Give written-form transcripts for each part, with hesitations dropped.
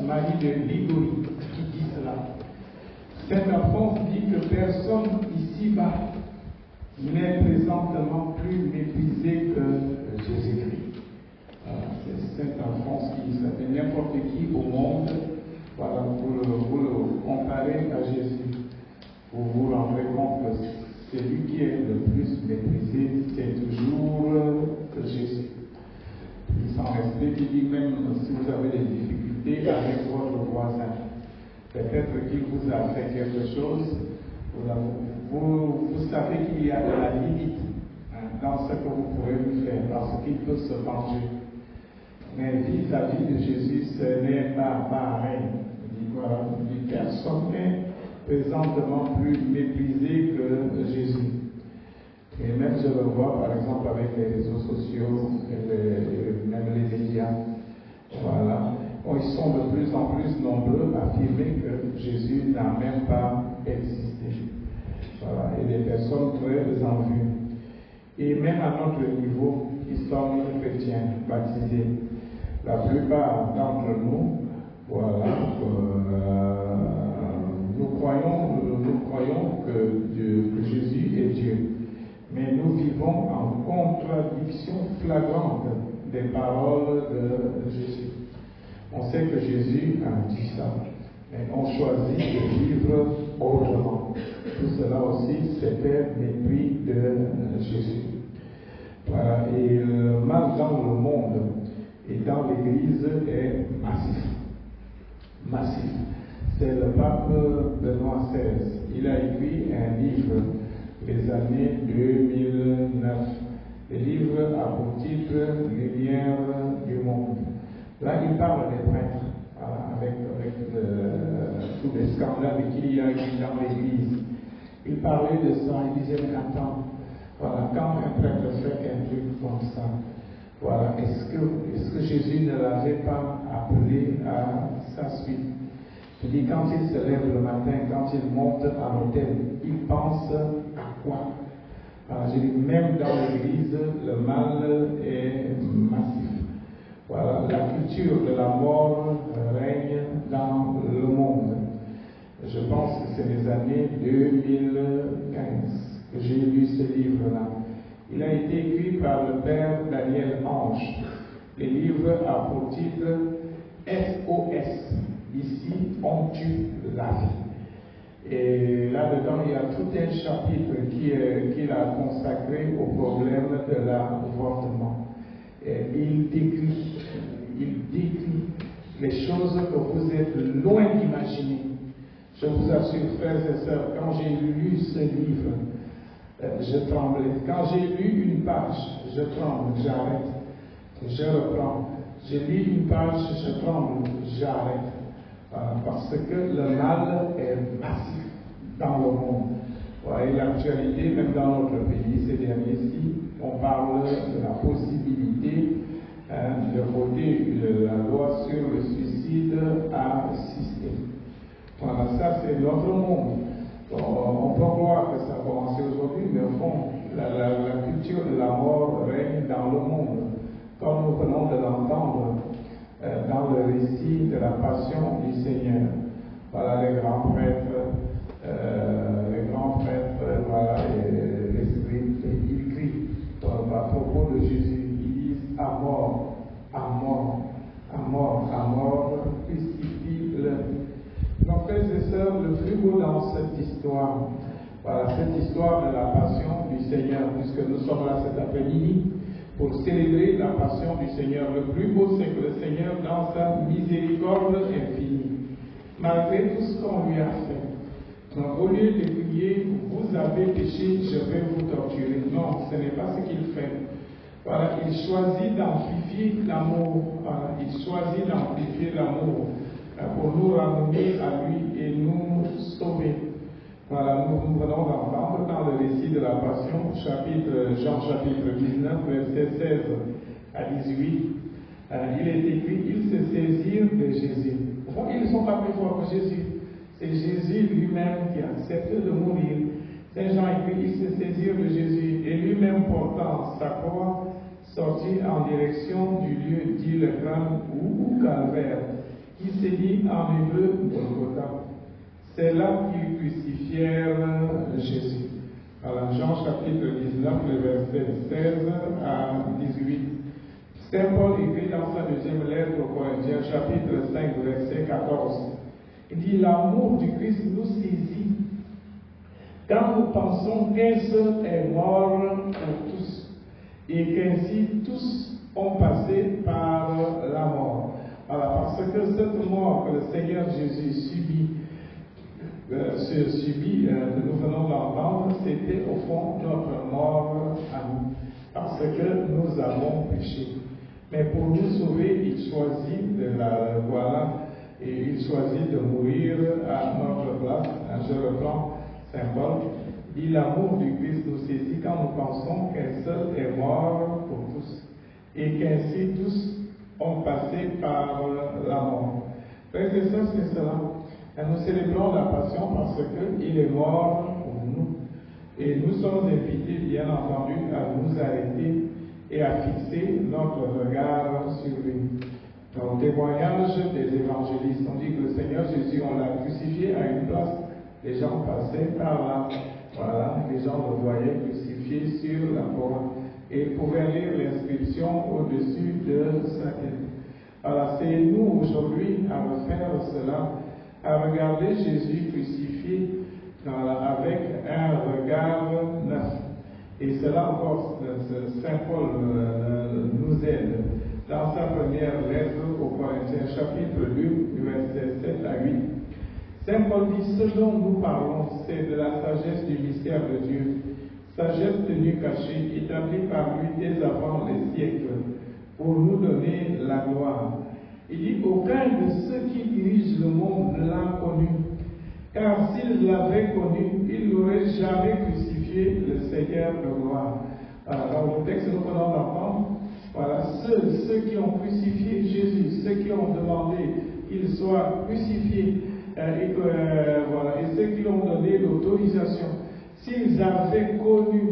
Marie de Ligori qui dit cela. Saint Alphonse dit que personne ici-bas n'est présentement plus méprisé que Jésus-Christ. C'est Saint Alphonse qui dit ça. Et n'importe qui au monde, voilà, vous le comparez à Jésus. Vous vous rendrez compte que celui qui est le plus méprisé, c'est toujours Jésus. Il s'en explique, il dit même si vous avez des difficultés avec votre voisin, peut-être qu'il vous a fait quelque chose, vous savez qu'il y a de la limite dans ce que vous pourrez lui faire, parce qu'il peut se venger. Mais vis-à-vis de Jésus, ce n'est pas pareil. Il dit voilà, personne n'est présentement plus méprisé que Jésus. Et même je le vois par exemple avec les réseaux sociaux, même les médias. Voilà. Bon, ils sont de plus en plus nombreux à affirmer que Jésus n'a même pas existé. Voilà. Et des personnes très en vue. Et même à notre niveau, qui sommes chrétiens, baptisés, la plupart d'entre nous, voilà, nous croyons que Jésus est Dieu. Mais nous vivons en contradiction flagrante des paroles de Jésus. On sait que Jésus a dit ça, mais on choisit de vivre autrement. Tout cela aussi, c'était mépris de Jésus. Voilà. Et le mal dans le monde et dans l'Église est massif. Massif. C'est le pape Benoît XVI. Il a écrit un livre les années 2009. Le livre a pour titre Lumière du monde. Là, il parle des prêtres, avec tous les scandales qu'il y a eu dans l'Église. Il parlait de ça, il disait, mais attends, voilà, quand un prêtre fait un truc comme ça, voilà, est-ce que Jésus ne l'avait pas appelé à sa suite? Il dit, quand il se lève le matin, quand il monte à l'autel, il pense à quoi? Alors, je dis, même dans l'Église, le mal est massif. Voilà, la culture de la mort règne dans le monde. Je pense que c'est les années 2015 que j'ai lu ce livre-là. Il a été écrit par le père Daniel Ange. Le livre a pour titre SOS. Ici, on tue la vie. Et là-dedans, il y a tout un chapitre qu'il a consacré au problème de l'avortement. Il décrit les choses que vous êtes loin d'imaginer. Je vous assure, frères et sœurs, quand j'ai lu ce livre, je tremblais. Quand j'ai lu une page, je tremble, j'arrête, je reprends. Je lis une page, je tremble, j'arrête. Parce que le mal est massif dans le monde. Et l'actualité, même dans notre pays, ces derniers-ci, on parle de la possibilité de voter la loi sur le suicide assisté. Voilà, ça c'est notre monde. On peut croire que ça a commencé aujourd'hui, mais au fond, la culture de la mort règne dans le monde. Comme nous venons de l'entendre dans le récit de la passion du Seigneur. Voilà les grands prêtres, voilà, les scribes, ils crient à propos de Jésus. Ils disent à mort, à mort, à mort, à mort, crucifie-le. Donc, frères et sœurs, le plus beau dans cette histoire, voilà, cette histoire de la passion du Seigneur, puisque nous sommes là cet après-midi, pour célébrer la passion du Seigneur. Le plus beau, c'est que le Seigneur, dans sa miséricorde infinie, malgré tout ce qu'on lui a fait, donc, au lieu de crier, vous avez péché, je vais vous torturer. Non, ce n'est pas ce qu'il fait. Voilà, il choisit d'amplifier l'amour. Voilà, il choisit d'amplifier l'amour pour nous ramener à lui et nous sauver. Voilà, nous venons d'entendre dans le récit de la Passion, Jean chapitre 19, versets 16 à 18, il est écrit, ils se saisirent de Jésus. Au fond, ils ne sont pas plus forts que Jésus. C'est Jésus lui-même qui a accepté de mourir. Saint Jean écrit, ils se saisirent de Jésus, et lui-même portant sa croix, sortit en direction du lieu dit le crâne ou calvaire, qui c'est dit en hébreu Golgotha. C'est là qu'ils crucifièrent Jésus. Alors, Jean chapitre 19, le verset 16 à 18. Saint Paul écrit dans sa deuxième lettre aux Corinthiens, chapitre 5, verset 14. Il dit, l'amour du Christ nous saisit quand nous pensons qu'un seul est mort pour tous et qu'ainsi tous ont passé par la mort. Alors, parce que cette mort que le Seigneur Jésus subit, que nous venons d'entendre, c'était au fond notre mort à nous, parce que nous avons péché. Mais pour nous sauver, il choisit et il choisit de mourir à notre place. Je reprends Saint Paul. Il dit, l'amour du Christ nous saisit quand nous pensons qu'un seul est mort pour tous, et qu'ainsi tous ont passé par la mort. Frères et sœurs, c'est cela. Nous célébrons la Passion parce qu'il est mort pour nous. Et nous sommes invités, bien entendu, à nous arrêter et à fixer notre regard sur lui. Dans le témoignage des évangélistes, on dit que le Seigneur Jésus, on l'a crucifié à une place, les gens passaient par là. Voilà, les gens le voyaient crucifié sur la croix et pouvaient lire l'inscription au-dessus de sa tête. Alors, c'est nous aujourd'hui à refaire cela, à regarder Jésus crucifié avec un regard neuf. Et cela encore, Saint Paul nous aide dans sa première lettre aux Corinthiens, chapitre 2, versets 7 à 8. Saint Paul dit, ce dont nous parlons, c'est de la sagesse du mystère de Dieu, sagesse tenue cachée, établie par lui dès avant les siècles, pour nous donner la gloire. Il dit, aucun de ceux qui dirigent le monde ne l'a connu, car s'ils l'avaient connu, ils n'auraient jamais crucifié le Seigneur de gloire. Dans le texte que nous venons d'entendre, voilà, ceux qui ont crucifié Jésus, ceux qui ont demandé qu'il soit crucifié, et ceux qui ont donné l'autorisation, s'ils avaient connu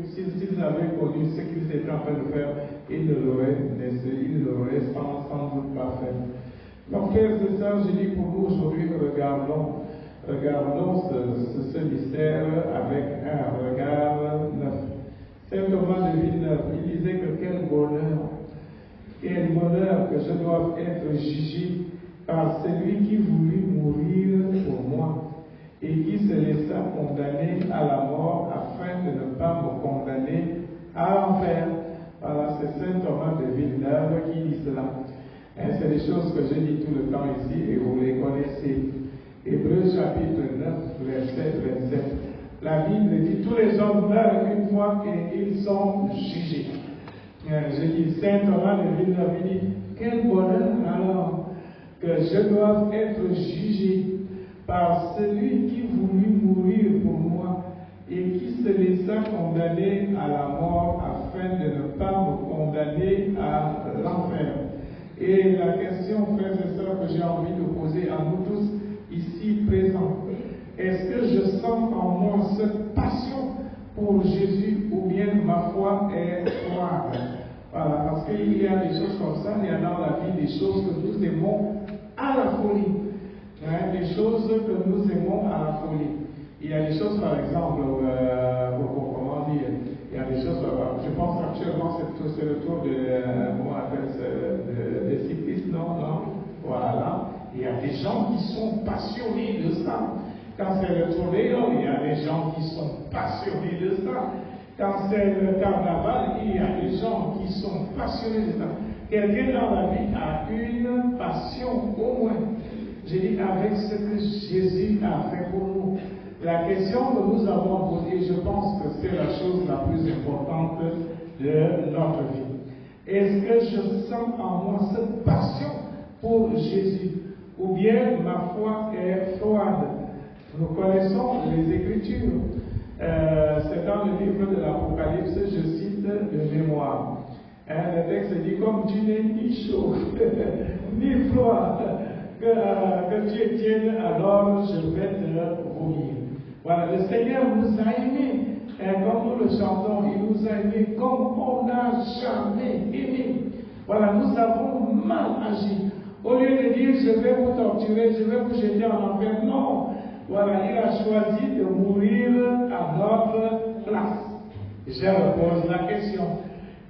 ce qu'ils étaient en train de faire, ils ne l'auraient sans doute pas fait. Donc, frères et sœurs, je dis pour nous aujourd'hui, regardons ce mystère avec un regard neuf. Saint Thomas de Villeneuve, il disait que quel bonheur que je dois être jugé par celui qui voulut mourir pour moi et qui se laissa condamner à la mort afin de ne pas me condamner à l'enfer. Voilà, c'est Saint Thomas de Villeneuve qui dit cela. C'est des choses que je dis tout le temps ici et vous les connaissez. Hébreux chapitre 9, verset 27. La Bible dit, tous les hommes meurent une fois qu'ils sont jugés. Je dis, Saint Thomas de Villeneuve, il dit, quel bonheur alors que je dois être jugé par celui qui voulut mourir pour moi et qui se laissa condamner à la mort afin de ne pas me condamner à l'enfer. Et la question, frères et sœurs, que j'ai envie de poser à nous tous ici présents, est-ce que je sens en moi cette passion pour Jésus ou bien ma foi est froide? Voilà, parce qu'il y a des choses comme ça, il y a dans la vie des choses que nous aimons à la folie. Des choses que nous aimons à la folie. Il y a des choses, par exemple, comment dire, il y a des choses, je pense actuellement c'est le tour de cyclistes, non, voilà. Il y a des gens qui sont passionnés de ça. Quand c'est le tour des Lions, il y a des gens qui sont passionnés de ça. Quand c'est le carnaval, il y a des gens qui sont passionnés de ça. Quelqu'un dans la vie a une passion au moins. J'ai dit avec ce que Jésus a fait pour nous. La question que nous avons posée, je pense que c'est la chose la plus importante de notre vie. Est-ce que je sens en moi cette passion pour Jésus? Ou bien ma foi est froide? Nous connaissons les Écritures. C'est dans le livre de l'Apocalypse, je cite de mémoire. Le texte dit, comme tu n'es ni chaud, ni froid, que tu es tiède, alors je vais te vomir. Voilà, le Seigneur nous a aimés. Comme nous le chantons, il nous a aimés comme on n'a jamais aimé. Voilà, nous avons mal dire, je vais vous torturer, je vais vous jeter en enfer. Non. Voilà, il a choisi de mourir à notre place. Je repose la question.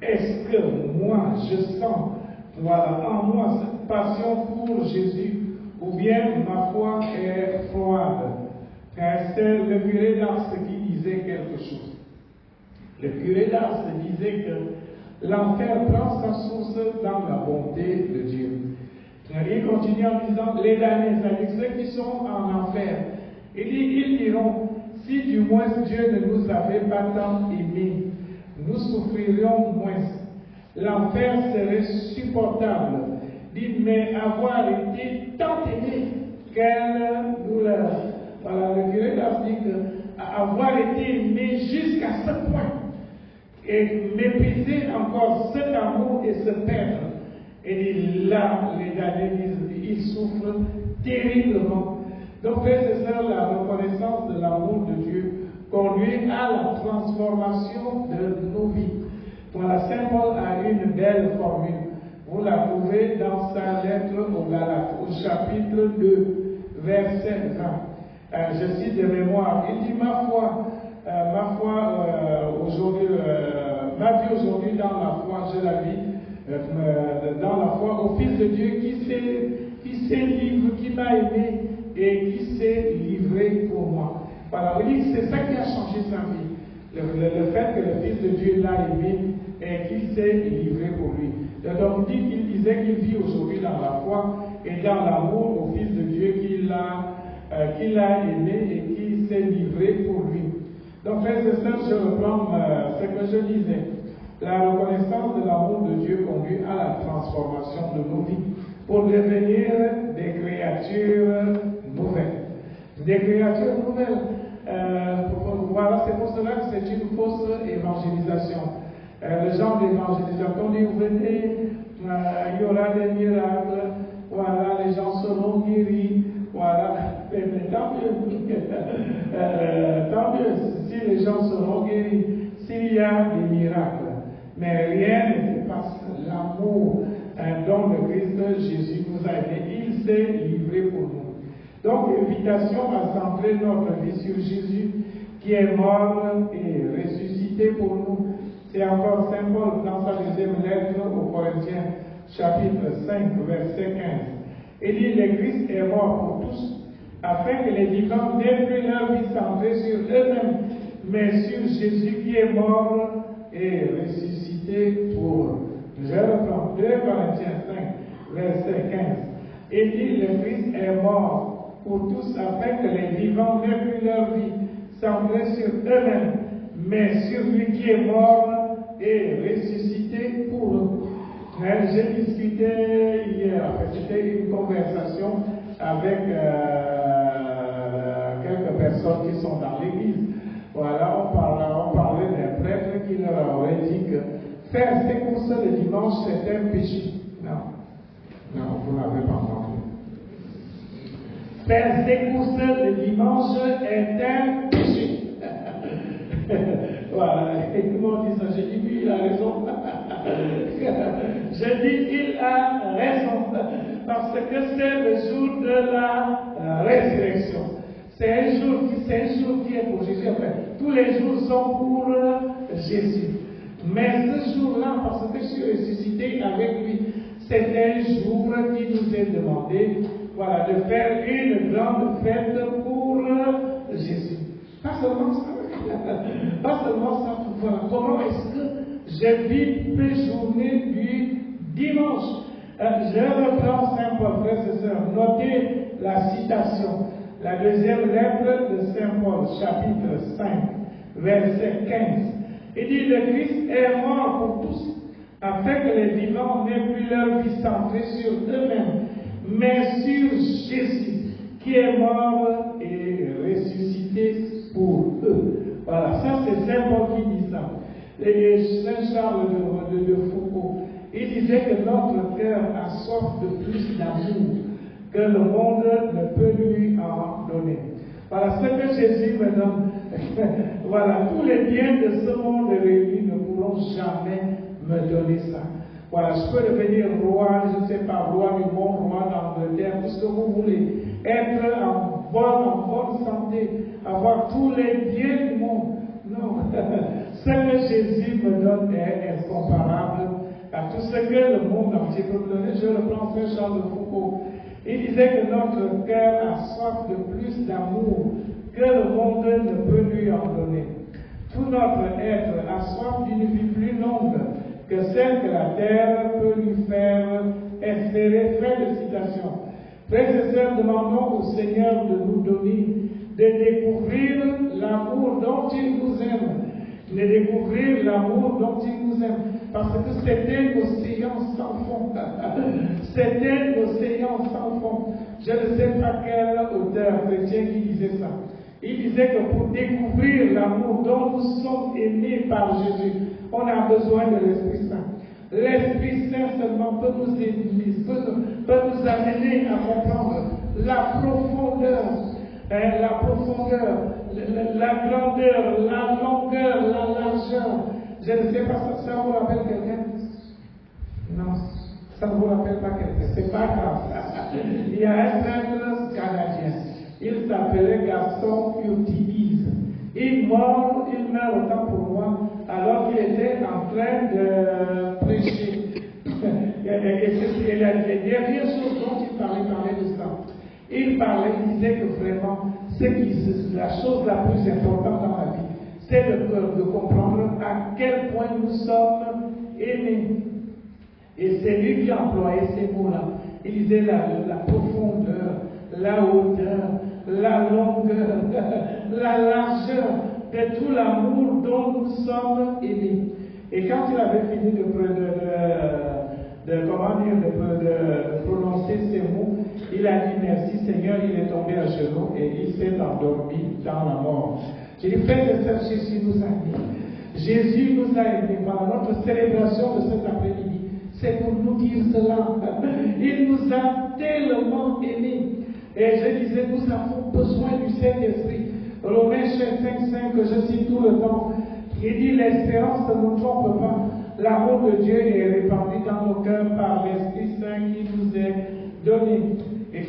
Est-ce que moi, je sens, voilà, en moi cette passion pour Jésus, ou bien ma foi est froide? C'est le curé d'Ars qui disait quelque chose. Le curé d'Ars disait que l'enfer prend sa source dans la bonté de Dieu. Il continue en disant, les damnés, c'est-à-dire ceux qui sont en enfer, ils diront, si du moins Dieu ne nous avait pas tant aimés, nous souffririons moins. L'enfer serait supportable. Dites, mais avoir été tant aimé, quelle douleur. Voilà, le curé d'Ars dit que avoir été aimé jusqu'à ce point, et mépriser encore cet amour et se perdre. Et là, les damnés disent, ils souffrent terriblement. Donc, frères et sœurs, la reconnaissance de l'amour de Dieu conduit à la transformation de nos vies. Voilà, Saint Paul a une belle formule. Vous la trouvez dans sa lettre aux Galates, au chapitre 2, verset 20. Je cite de mémoire. Il dit, ma vie aujourd'hui dans la foi, je la vis dans la foi au Fils de Dieu qui s'est livré, qui m'a aimé et qui s'est livré pour moi. Voilà, c'est ça qui a changé sa vie. Le fait que le Fils de Dieu l'a aimé et qu'il s'est livré pour lui. Donc il disait qu'il vit aujourd'hui dans la foi et dans l'amour au Fils de Dieu qu'il a aimé et qui s'est livré pour lui. Donc, frères et sœurs, je reprends ce que je disais. La reconnaissance de l'amour de Dieu conduit à la transformation de nos vies pour devenir des créatures nouvelles. Des créatures nouvelles. Voilà, c'est pour cela que c'est une fausse évangélisation. Le genre d'évangélisation, quand vous venez, il y aura des miracles, voilà, les gens seront guéris, voilà, mais tant mieux, tant mieux si les gens seront guéris, s'il y a des miracles. Mais rien ne dépasse l'amour dont le Christ Jésus nous a aimé. Il s'est livré pour nous. Donc, l'invitation à centrer notre vie sur Jésus, qui est mort et ressuscité pour nous. C'est encore Saint Paul dans sa deuxième lettre aux Corinthiens, chapitre 5, verset 15. Il dit, le Christ est mort pour tous, afin que les vivants n'aient plus leur vie centrée sur eux-mêmes, mais sur Jésus qui est mort et ressuscité pour eux. Je reprends 2 Corinthiens 5, verset 15. Il dit, le Christ est mort pour tous, afin que les vivants n'aient plus leur vie centrée sur eux-mêmes, mais sur lui qui est mort et ressuscité pour eux. J'ai discuté hier, c'était une conversation avec quelques personnes qui sont dans l'église. Voilà, on parlait d'un prêtre qui leur aurait dit que faire ses courses le dimanche c'est un péché. Non, vous n'avez pas entendu. Faire ses courses le dimanche est un péché. Voilà, et tout le monde dit ça. J'ai dit oui, il a raison. Je dis il a raison. Parce que c'est le jour de la résurrection. C'est un jour qui est pour Jésus. Enfin, tous les jours sont pour Jésus. Mais ce jour-là, parce que je suis ressuscité avec lui, c'est un jour qui nous est demandé, voilà, de faire une grande fête pour Jésus. Pas seulement ça. Pas seulement ça. Voilà. Comment est-ce que je vis mes journées du dimanche? Je reprends Saint Paul, frères et sœurs. Notez la citation. La deuxième lettre de Saint Paul, chapitre 5, verset 15. Il dit, le Christ est mort pour tous, afin que les vivants n'aient plus leur vie centrée sur eux-mêmes, mais sur Jésus, qui est mort et ressuscité pour eux. Voilà, ça c'est Saint Paul qui dit ça. Et Saint Charles de Foucault, il disait que notre cœur a soif de plus d'amour que le monde ne peut lui en donner. Voilà, ce que Jésus me donne. Voilà, tous les biens de ce monde réunis ne pourront jamais me donner ça. Voilà, je peux devenir roi, je ne sais pas, roi du monde, roi d'Angleterre, tout ce que vous voulez, être en bonne santé, avoir tous les biens du monde. Non, ce que Jésus me donne est incomparable à tout ce que le monde entier peut me donner. Je reprends Saint Charles de Foucault. Il disait que notre cœur a soif de plus d'amour que le monde ne peut lui en donner. Tout notre être a soif d'une vie plus longue que celle que la terre peut lui faire espérer. Fin de citation. Frères et sœurs, demandons au Seigneur de nous donner, de découvrir l'amour dont il nous aime, de découvrir l'amour dont il nous aime, parce que c'est un océan sans fond. C'est un océan sans fond. Je ne sais pas quel auteur chrétien qui disait ça. Il disait que pour découvrir l'amour dont nous sommes aimés par Jésus, on a besoin de l'Esprit Saint. L'Esprit Saint seulement peut nous aider, peut nous amener à comprendre la profondeur, la grandeur, la longueur, la largeur. Je ne sais pas si ça vous rappelle quelqu'un. Non, ça ne vous rappelle pas quelqu'un. C'est pas grave. Il y a un prêtre canadien. Il s'appelait Gaston Curtiz. Il meurt autant pour moi, alors qu'il était en train de prêcher. Et la dernière chose dont il parlait de ça. Il disait que vraiment, la chose la plus importante dans la vie, c'est de comprendre à quel point nous sommes aimés. Et c'est lui qui employait ces mots-là. Il disait la profondeur, la hauteur, la longueur, la largeur de tout l'amour dont nous sommes aimés. Et quand il avait fini de prononcer ces mots, il a dit merci Seigneur, il est tombé à genoux et il s'est endormi dans la mort. J'ai dit, frères et sœurs, Jésus nous a aimés. Jésus nous a aimés. Voilà notre célébration de cet après-midi. C'est pour nous dire cela. Il nous a tellement aimés. Et je disais, nous avons besoin du Saint-Esprit. Romains 5,5 que je cite tout le temps. Il dit, l'espérance ne nous trompe pas. L'amour de Dieu est répandu dans nos cœurs par l'Esprit Saint qui nous est donné. Et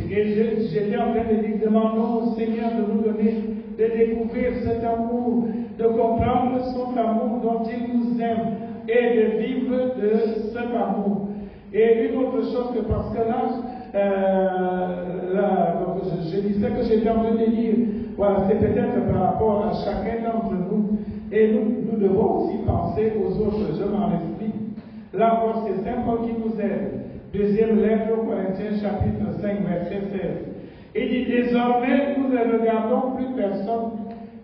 j'étais en train de dire, demandons au Seigneur de nous donner, de découvrir cet amour, de comprendre son amour dont il nous aime et de vivre de cet amour. Et une autre chose que parce que je disais que j'étais en train de dire, voilà, c'est peut-être par rapport à chacun d'entre nous. Et nous devons aussi penser aux autres. Je m'en explique. Là encore, c'est Saint Paul qui nous aide. Deuxième lettre aux Corinthiens, chapitre 5, verset 16. Il dit, désormais, nous ne regardons plus personne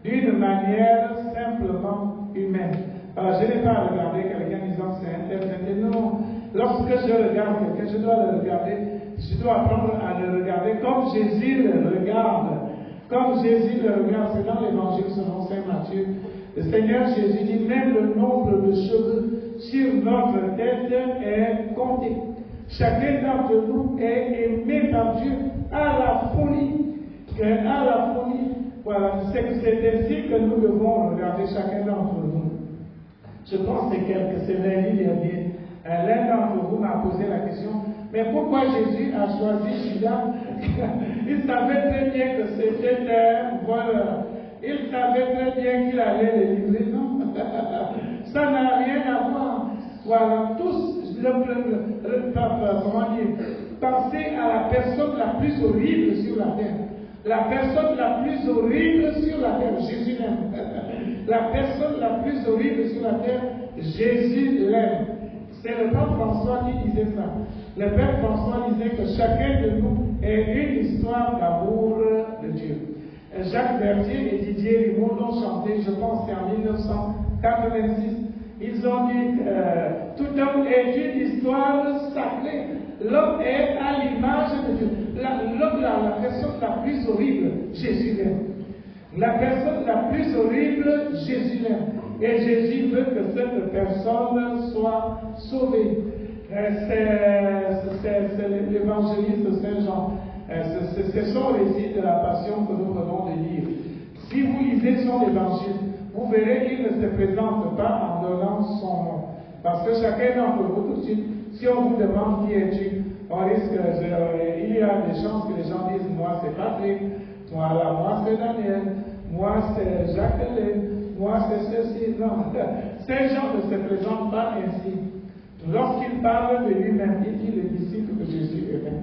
d'une manière simplement humaine. Alors, je n'ai pas à regarder quelqu'un disant que c'est interprété. Non, lorsque je regarde quelqu'un, je dois le regarder, je dois apprendre à le regarder comme Jésus le regarde. Comme Jésus le regarde, c'est dans l'évangile selon Saint Matthieu. Le Seigneur Jésus dit, même le nombre de cheveux sur notre tête est compté. Chacun d'entre nous est aimé par Dieu à la folie. À la folie. Voilà, c'est ainsi que nous devons regarder chacun d'entre nous. Je pense que c'est lundi dernier. L'un d'entre vous m'a posé la question, mais pourquoi Jésus a choisi Judas? Il savait très bien que c'était un voleur. Il savait très bien qu'il allait le livrer. Non, ça n'a rien à voir. Voilà, tous, comment dire, pensez à la personne la plus horrible sur la terre. La personne la plus horrible sur la terre, Jésus l'aime. La personne la plus horrible sur la terre, Jésus l'aime. C'est le pape François qui disait ça. Le père François disait que chacun de nous est une histoire d'amour de Dieu. Jacques Berthier et Didier Rimbaud l'ont chanté, je pense c'est en 1986. Ils ont dit tout homme est une histoire sacrée. L'homme est à l'image de Dieu. L'homme, la personne la plus horrible, Jésus l'aime. La personne la plus horrible, Jésus l'aime. Et Jésus veut que cette personne soit sauvée. C'est l'évangéliste Saint Jean. C'est son récit de la passion que nous venons de lire. Si vous lisez son évangile, vous verrez qu'il ne se présente pas en donnant son nom. Parce que chacun d'entre vous, tout de suite, si on vous demande qui es-tu, on risque, il y a des chances que les gens disent, moi c'est Patrick, moi c'est Daniel, moi c'est Jacqueline, moi c'est ceci. Non, ces gens ne se présentent pas ainsi. Lorsqu'il parle de lui-même, il dit les disciples que Jésus aimait.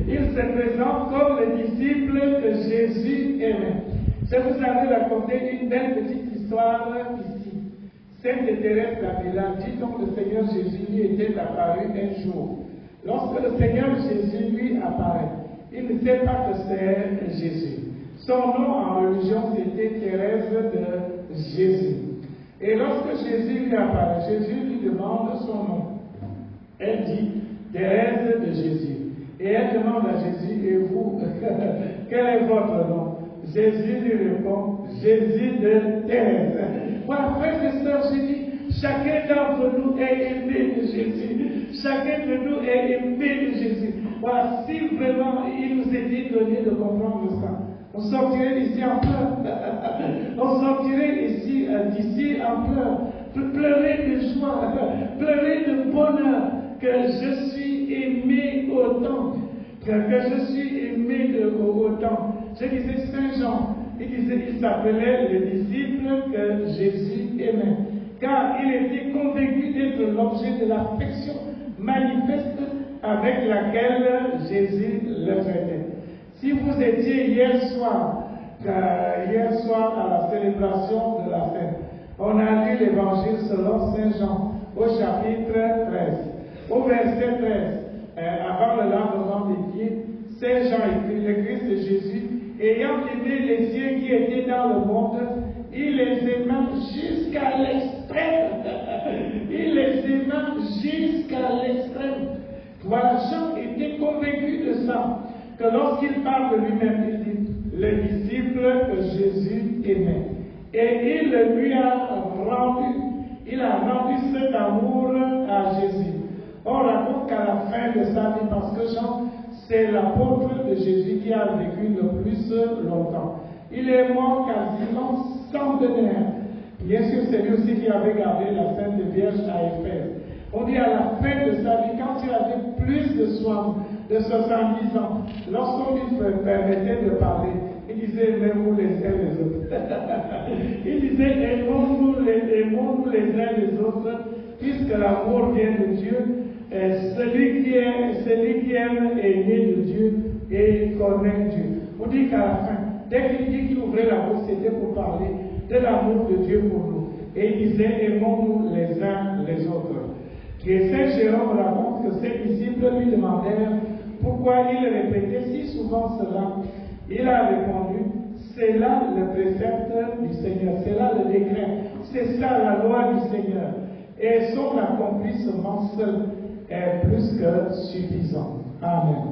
Il se présente comme les disciples que Jésus aimait. Je vous avais raconté une belle petite histoire ici. Sainte Thérèse d'Avila dit donc le Seigneur Jésus lui était apparu un jour. Lorsque le Seigneur Jésus lui apparaît, il ne sait pas que c'est Jésus. Son nom en religion c'était Thérèse de Jésus. Et lorsque Jésus lui apparaît, Jésus lui demande son nom. Elle dit Thérèse de Jésus. Et elle demande à Jésus, et vous, quel est votre nom? Jésus lui répond, Jésus de Thérèse. Voilà, frères et sœurs, je dis, chacun d'entre nous est aimé de Jésus. Chacun de nous est aimé de Jésus. Voilà, si vraiment il nous était donné de comprendre ça, on sortirait d'ici en pleurs. On sortirait d'ici en pleurs. Pleurer de joie, pleurer de bonheur, que je suis aimé autant. Que je suis aimé autant. Je disais Saint Jean, il s'appelait le disciple que Jésus aimait. Car il était convaincu d'être l'objet de l'affection manifeste avec laquelle Jésus le traitait. Si vous étiez hier soir à la célébration de la fête, on a lu l'évangile selon Saint Jean au chapitre 13. Au verset 13, avant le lavement des pieds, Saint Jean écrit, le Christ Jésus, ayant aimé les cieux qui étaient dans le monde, il les aima jusqu'à l'extrême. Il les aima jusqu'à l'extrême. Voilà, Jean était convaincu de ça, que lorsqu'il parle de lui-même, il dit, le disciple que Jésus aimait. Et il lui a rendu cet amour à Jésus. On raconte qu'à la fin de sa vie, parce que Jean, c'est l'apôtre de Jésus qui a vécu le plus longtemps. Il est mort quasiment centenaire. Bien sûr, c'est lui aussi qui avait gardé la Sainte Vierge à Éphèse. On dit à la fin de sa vie, quand il avait plus de soif, de 70 ans, lorsqu'on lui permettait de parler, il disait aimez-vous les uns les autres. Il disait aimons-nous les uns les autres, puisque l'amour vient de Dieu. Celui qui aime est né de Dieu et connaît Dieu. On dit qu'à la fin, dès qu'il dit qu'il ouvrait la bouche, c'était pour parler de l'amour de Dieu pour nous. Et il disait aimons-nous les uns les autres. Et Saint Jérôme raconte que ses disciples lui demandèrent pourquoi il répétait si souvent cela. Il a répondu, c'est là le précepte du Seigneur, c'est là le décret, c'est ça la loi du Seigneur. Et son accomplissement seul est plus que suffisant. Amen.